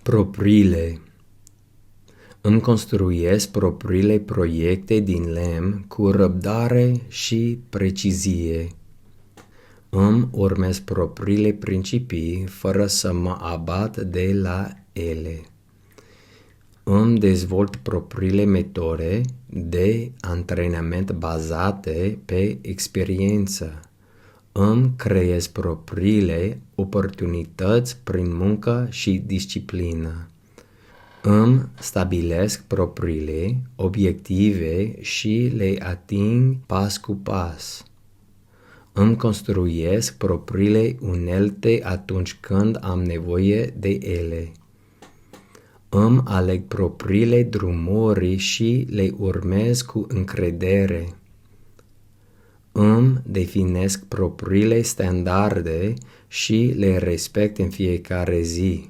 Propriile. Îmi construiesc propriile proiecte din lemn cu răbdare și precizie. Îmi urmez propriile principii fără să mă abat de la ele. Îmi dezvolt propriile metode de antrenament bazate pe experiență. Îmi creez propriile oportunități prin muncă și disciplină. Îmi stabilesc propriile obiective și le ating pas cu pas. Îmi construiesc propriile unelte atunci când am nevoie de ele. Îmi aleg propriile drumuri și le urmez cu încredere. Îmi definesc propriile standarde și le respect în fiecare zi.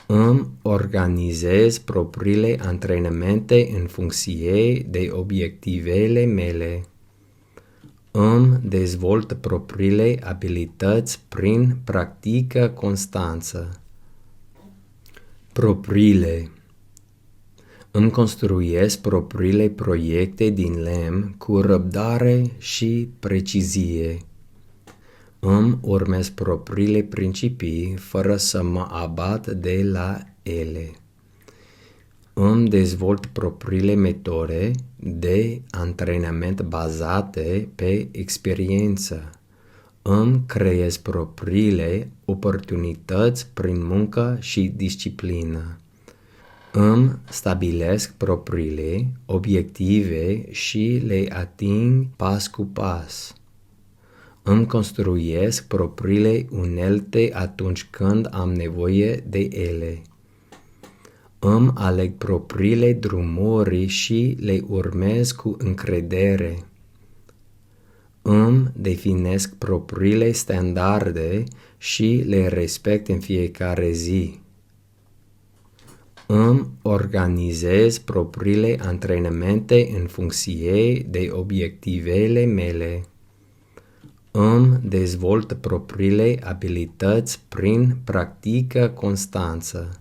Îmi organizez propriile antrenamente în funcție de obiectivele mele. Îmi dezvolt propriile abilități prin practică constanță. Propriile. Îmi construiesc propriile proiecte din lemn cu răbdare și precizie. Îmi urmez propriile principii fără să mă abat de la ele. Îmi dezvolt propriile metode de antrenament bazate pe experiență. Îmi creez propriile oportunități prin muncă și disciplină. Îmi stabilesc propriile obiective și le ating pas cu pas. Îmi construiesc propriile unelte atunci când am nevoie de ele. Îmi aleg propriile drumuri și le urmez cu încredere. Îmi definesc propriile standarde și le respect în fiecare zi. Îmi organizez propriile antrenamente în funcție de obiectivele mele. Îmi dezvolt propriile abilități prin practică constanță.